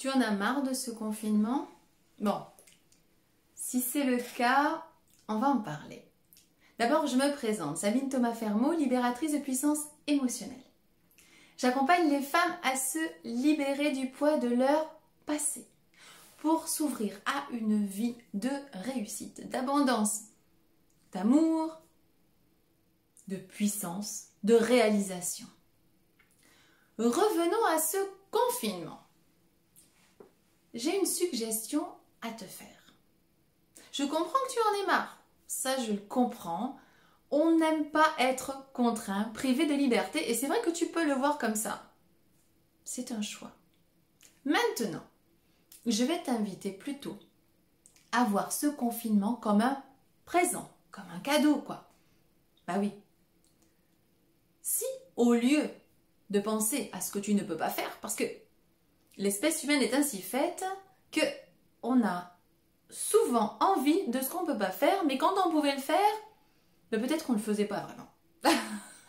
Tu en as marre de ce confinement? Bon, si c'est le cas, on va en parler. D'abord, je me présente, Sabine Thomas-Fermaux, libératrice de puissance émotionnelle. J'accompagne les femmes à se libérer du poids de leur passé pour s'ouvrir à une vie de réussite, d'abondance, d'amour, de puissance, de réalisation. Revenons à ce confinement. J'ai une suggestion à te faire. Je comprends que tu en aies marre. Ça, je le comprends. On n'aime pas être contraint, privé de liberté. Et c'est vrai que tu peux le voir comme ça. C'est un choix. Maintenant, je vais t'inviter plutôt à voir ce confinement comme un présent, comme un cadeau, quoi. Bah oui. Si, au lieu de penser à ce que tu ne peux pas faire, parce que l'espèce humaine est ainsi faite que on a souvent envie de ce qu'on ne peut pas faire, mais quand on pouvait le faire, ben peut-être qu'on ne le faisait pas vraiment.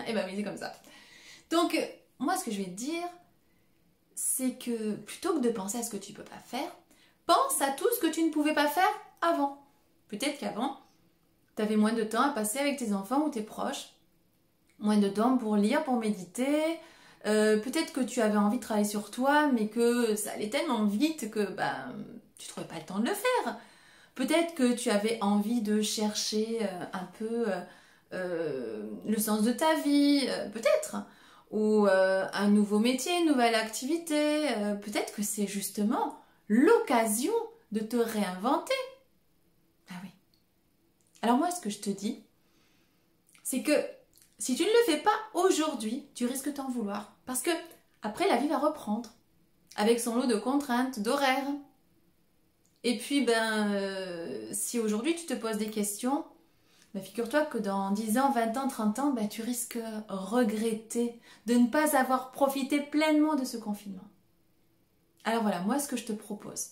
Et ben oui, c'est comme ça. Donc, moi, ce que je vais te dire, c'est que plutôt que de penser à ce que tu ne peux pas faire, pense à tout ce que tu ne pouvais pas faire avant. Peut-être qu'avant, tu avais moins de temps à passer avec tes enfants ou tes proches, moins de temps pour lire, pour méditer. Peut-être que tu avais envie de travailler sur toi, mais que ça allait tellement vite que tu ne trouvais pas le temps de le faire. Peut-être que tu avais envie de chercher un peu le sens de ta vie, peut-être. Ou un nouveau métier, une nouvelle activité. Peut-être que c'est justement l'occasion de te réinventer. Ah oui. Alors moi, ce que je te dis, c'est que si tu ne le fais pas aujourd'hui, tu risques de t'en vouloir. Parce que après, la vie va reprendre. Avec son lot de contraintes, d'horaires. Et puis, si aujourd'hui tu te poses des questions, figure-toi que dans 10 ans, 20 ans, 30 ans, tu risques de regretter de ne pas avoir profité pleinement de ce confinement. Alors voilà, moi ce que je te propose,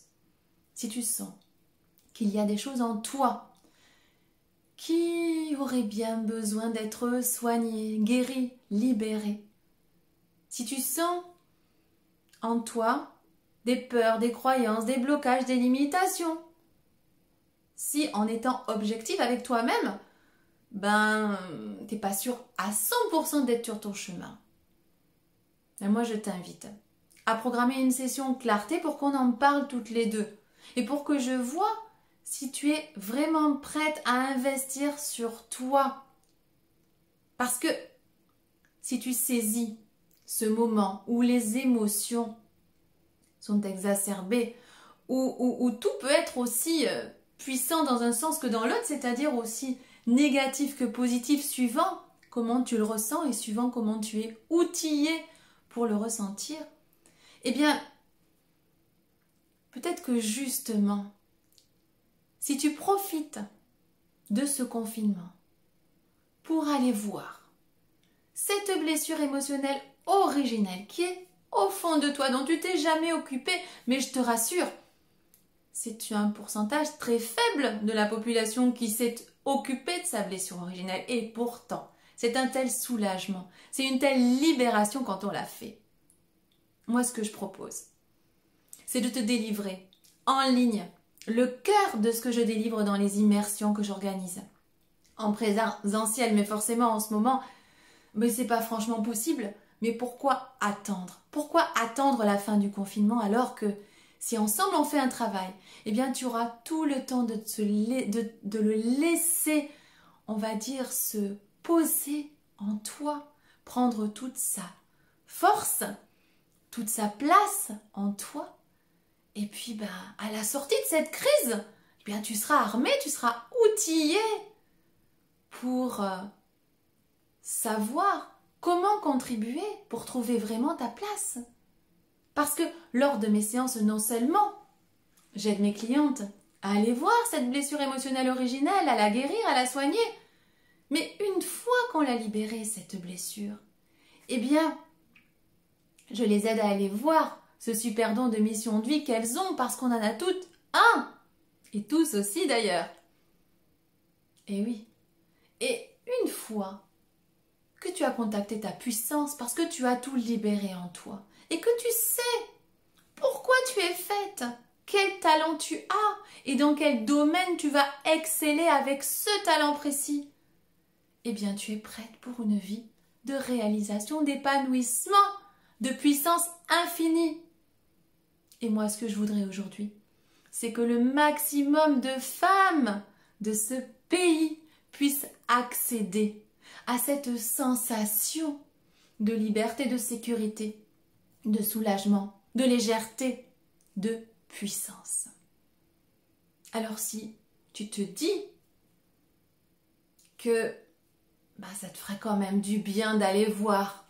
si tu sens qu'il y a des choses en toi qui auraient bien besoin d'être soignées, guéries, libérées, si tu sens en toi des peurs, des croyances, des blocages, des limitations, si en étant objectif avec toi-même, t'es pas sûr à 100% d'être sur ton chemin. Et moi, je t'invite à programmer une session clarté pour qu'on en parle toutes les deux. Et pour que je vois si tu es vraiment prête à investir sur toi. Parce que si tu saisis ce moment où les émotions sont exacerbées, où tout peut être aussi puissant dans un sens que dans l'autre, c'est-à-dire aussi négatif que positif, suivant comment tu le ressens et suivant comment tu es outillé pour le ressentir, eh bien, peut-être que justement, si tu profites de ce confinement pour aller voir cette blessure émotionnelle originelle qui est au fond de toi, dont tu t'es jamais occupé, mais je te rassure, c'est un pourcentage très faible de la population qui s'est occupée de sa blessure originelle. Et pourtant, c'est un tel soulagement, c'est une telle libération quand on l'a fait. Moi, ce que je propose, c'est de te délivrer en ligne le cœur de ce que je délivre dans les immersions que j'organise. En présentiel, mais forcément en ce moment, c'est pas franchement possible. Mais pourquoi attendre? Pourquoi attendre la fin du confinement alors que si ensemble on fait un travail, eh bien tu auras tout le temps de le laisser, on va dire, se poser en toi, prendre toute sa force, toute sa place en toi. Et puis à la sortie de cette crise, eh bien tu seras armé, tu seras outillé pour savoir comment contribuer pour trouver vraiment ta place. Parce que lors de mes séances, non seulement j'aide mes clientes à aller voir cette blessure émotionnelle originelle, à la guérir, à la soigner, mais une fois qu'on l'a libérée, cette blessure, eh bien, je les aide à aller voir ce super don de mission de vie qu'elles ont parce qu'on en a toutes un, et tous aussi d'ailleurs. Et oui, et une fois que tu as contacté ta puissance parce que tu as tout libéré en toi et que tu sais pourquoi tu es faite, quel talent tu as et dans quel domaine tu vas exceller avec ce talent précis. Eh bien, tu es prête pour une vie de réalisation, d'épanouissement, de puissance infinie. Et moi, ce que je voudrais aujourd'hui, c'est que le maximum de femmes de ce pays puissent accéder à cette sensation de liberté, de sécurité, de soulagement, de légèreté, de puissance. Alors si tu te dis que ça te ferait quand même du bien d'aller voir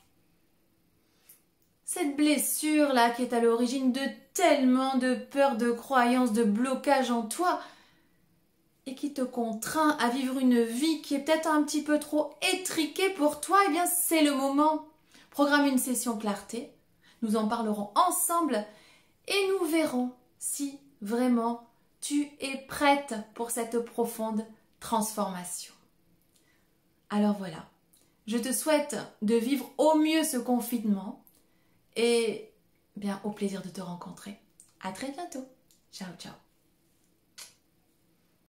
cette blessure-là qui est à l'origine de tellement de peur, de croyances, de blocage en toi et qui te contraint à vivre une vie qui est peut-être un petit peu trop étriquée pour toi, eh bien c'est le moment. Programme une session clarté, nous en parlerons ensemble et nous verrons si vraiment tu es prête pour cette profonde transformation. Alors voilà, je te souhaite de vivre au mieux ce confinement et bien au plaisir de te rencontrer. À très bientôt. Ciao, ciao.